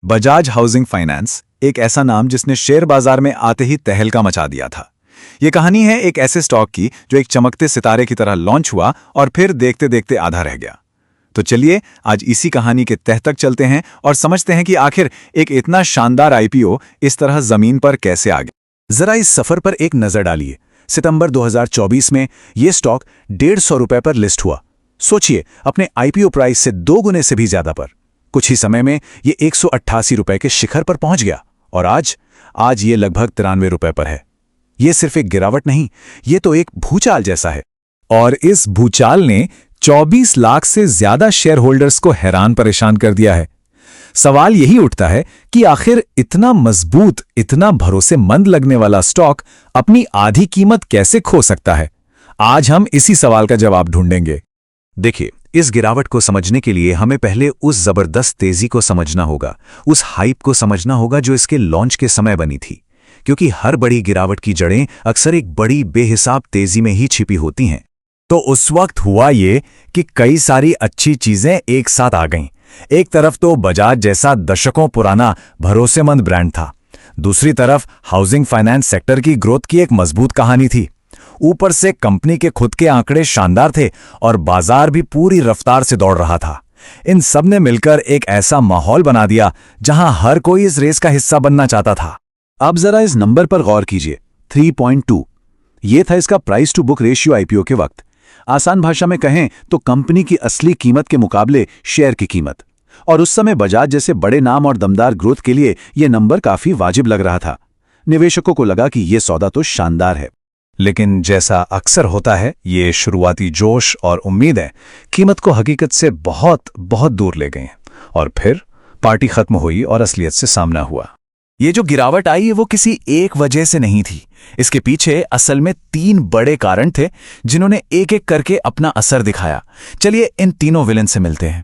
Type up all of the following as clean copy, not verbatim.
Bajaj housing finance एक ऐसा नाम जिसने शेयर बाजार में आते ही तहलका मचा दिया था। ये कहानी है एक ऐसे स्टॉक की जो एक चमकते सितारे की तरह लॉन्च हुआ और फिर देखते देखते आधा रह गया। तो चलिए आज इसी कहानी के तह तक चलते हैं और समझते हैं कि आखिर एक इतना शानदार आईपीओ इस तरह जमीन पर कैसे आ गया। जरा इस सफर पर एक नजर डालिए। सितंबर 2024 में ये स्टॉक 150 रुपए पर लिस्ट हुआ। सोचिए, अपने आईपीओ प्राइस से 2 गुने से भी ज्यादा पर। कुछ ही समय में ये 188 रुपए के शिखर पर पहुंच गया और आज ये लगभग 93 रुपए पर है। ये सिर्फ एक गिरावट नहीं, ये तो एक भूचाल जैसा है। और इस भूचाल ने 24 लाख से ज्यादा शेयर होल्डर्स को हैरान परेशान कर दिया है। सवाल यही उठता है कि आखिर इतना मजबूत, इतना भरोसेमंद लगने वाला स्टॉक अपनी आधी कीमत कैसे खो सकता है? आज हम इसी सवाल का जवाब ढूंढेंगे। देखिए, इस गिरावट को समझने के लिए हमें पहले उस जबरदस्त तेजी को समझना होगा, उस हाइप को समझना होगा जो इसके लॉन्च के समय बनी थी। क्योंकि हर बड़ी गिरावट की जड़ें अक्सर एक बड़ी बेहिसाब तेजी में ही छिपी होती हैं। तो उस वक्त हुआ ये कि कई सारी अच्छी चीजें एक साथ आ गईं। एक तरफ तो बजाज जैसा दशकों पुराना भरोसेमंद ब्रांड था, दूसरी तरफ हाउसिंग फाइनेंस सेक्टर की ग्रोथ की एक मजबूत कहानी थी। ऊपर से कंपनी के खुद के आंकड़े शानदार थे और बाजार भी पूरी रफ्तार से दौड़ रहा था। इन सब ने मिलकर एक ऐसा माहौल बना दिया जहां हर कोई इस रेस का हिस्सा बनना चाहता था। अब जरा इस नंबर पर गौर कीजिए, 3.2। ये था इसका price to book ratio IPO के वक्त। आसान भाषा में कहें तो कंपनी की असली कीमत के मुकाबले शेयर की कीमत। और उस समय बजाज जैसे बड़े नाम और दमदार ग्रोथ के लिए यह नंबर काफी वाजिब लग रहा था। निवेशकों को लगा कि यह सौदा तो शानदार है। लेकिन जैसा अक्सर होता है, ये शुरुआती जोश और उम्मीदें कीमत को हकीकत से बहुत बहुत दूर ले गए और फिर पार्टी खत्म हुई और असलियत से सामना हुआ। ये जो गिरावट आई वो किसी एक वजह से नहीं थी। इसके पीछे असल में 3 बड़े कारण थे जिन्होंने एक एक करके अपना असर दिखाया। चलिए इन तीनों विलेन से मिलते हैं।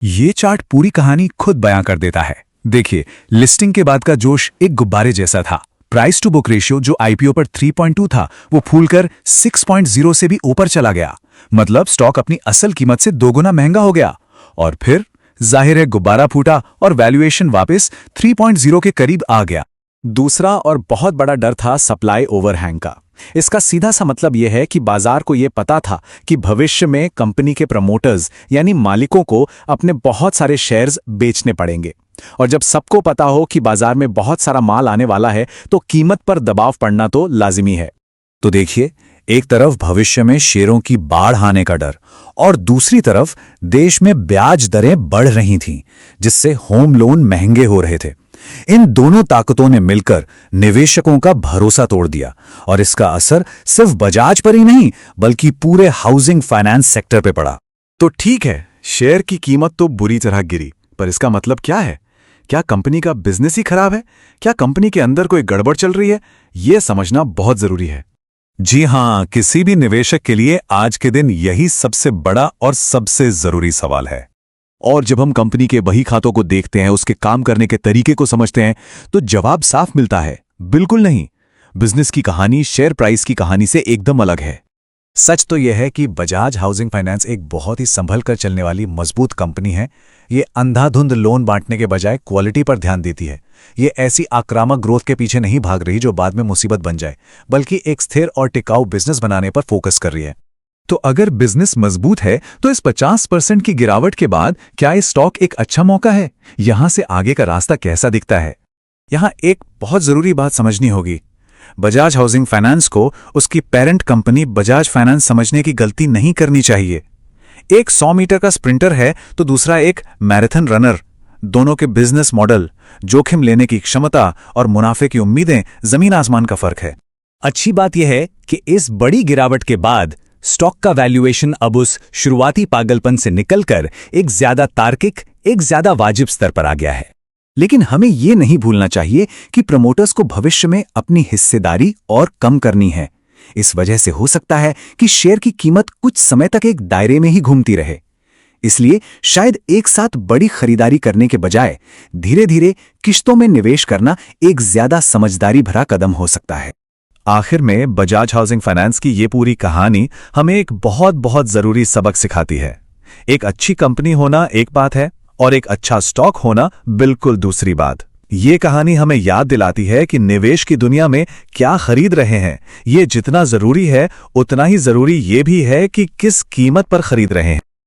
ये चार्ट पूरी कहानी खुद बयां कर देता है। देखिए, लिस्टिंग के बाद का जोश एक गुब्बारे जैसा था। प्राइस टू बुक रेशियो जो आईपीओ पर 3.2 था वो फूलकर 6.0 से भी ऊपर चला गया। मतलब स्टॉक अपनी असल कीमत से 2 गुना महंगा हो गया। और फिर जाहिर है गुब्बारा फूटा और वैल्यूएशन वापस 3.0 के करीब आ गया। दूसरा और बहुत बड़ा डर था सप्लाई ओवरहैंग का। इसका सीधा सा मतलब यह है कि बाजार को यह पता था कि भविष्य में कंपनी के प्रमोटर्स यानी मालिकों को अपने बहुत सारे शेयर्स बेचने पड़ेंगे। और जब सबको पता हो कि बाजार में बहुत सारा माल आने वाला है तो कीमत पर दबाव पड़ना तो लाजिमी है। तो देखिए, एक तरफ भविष्य में शेयरों की बाढ़ आने का डर और दूसरी तरफ देश में ब्याज दरें बढ़ रही थीं, जिससे होम लोन महंगे हो रहे थे। इन दोनों ताकतों ने मिलकर निवेशकों का भरोसा तोड़ दिया और इसका असर सिर्फ बजाज पर ही नहीं बल्कि पूरे हाउसिंग फाइनेंस सेक्टर पर पड़ा। तो ठीक है, शेयर की कीमत तो बुरी तरह गिरी, पर इसका मतलब क्या है? क्या कंपनी का बिजनेस ही खराब है? क्या कंपनी के अंदर कोई गड़बड़ चल रही है? यह समझना बहुत जरूरी है। जी हां, किसी भी निवेशक के लिए आज के दिन यही सबसे बड़ा और सबसे जरूरी सवाल है। और जब हम कंपनी के बही खातों को देखते हैं, उसके काम करने के तरीके को समझते हैं, तो जवाब साफ मिलता है, बिल्कुल नहीं। बिजनेस की कहानी शेयर प्राइस की कहानी से एकदम अलग है। सच तो यह है कि बजाज हाउसिंग फाइनेंस एक बहुत ही संभल कर चलने वाली मजबूत कंपनी है। ये अंधाधुंध लोन बांटने के बजाय क्वालिटी पर ध्यान देती है। ये ऐसी आक्रामक ग्रोथ के पीछे नहीं भाग रही जो बाद में मुसीबत बन जाए, बल्कि एक स्थिर और टिकाऊ बिजनेस बनाने पर फोकस कर रही है। तो अगर बिजनेस मजबूत है तो इस 50% की गिरावट के बाद क्या इस स्टॉक एक अच्छा मौका है? यहां से आगे का रास्ता कैसा दिखता है? यहां एक बहुत जरूरी बात समझनी होगी। बजाज हाउसिंग फाइनेंस को उसकी पेरेंट कंपनी बजाज फाइनेंस समझने की गलती नहीं करनी चाहिए। एक 100 मीटर का स्प्रिंटर है तो दूसरा एक मैराथन रनर। दोनों के बिजनेस मॉडल, जोखिम लेने की क्षमता और मुनाफे की उम्मीदें जमीन आसमान का फर्क है। अच्छी बात यह है कि इस बड़ी गिरावट के बाद स्टॉक का वैल्यूएशन अब उस शुरुआती पागलपन से निकलकर एक ज्यादा तार्किक, एक ज्यादा वाजिब स्तर पर आ गया है। लेकिन हमें यह नहीं भूलना चाहिए कि प्रमोटर्स को भविष्य में अपनी हिस्सेदारी और कम करनी है। इस वजह से हो सकता है कि शेयर की कीमत कुछ समय तक एक दायरे में ही घूमती रहे। इसलिए शायद एक साथ बड़ी खरीदारी करने के बजाय धीरे धीरे किश्तों में निवेश करना एक ज्यादा समझदारी भरा कदम हो सकता है। आखिर में बजाज हाउसिंग फाइनेंस की ये पूरी कहानी हमें एक बहुत बहुत जरूरी सबक सिखाती है। एक अच्छी कंपनी होना एक बात है और एक अच्छा स्टॉक होना बिल्कुल दूसरी बात। ये कहानी हमें याद दिलाती है कि निवेश की दुनिया में क्या खरीद रहे हैं, ये जितना जरूरी है उतना ही जरूरी ये भी है कि किस कीमत पर खरीद रहे हैं।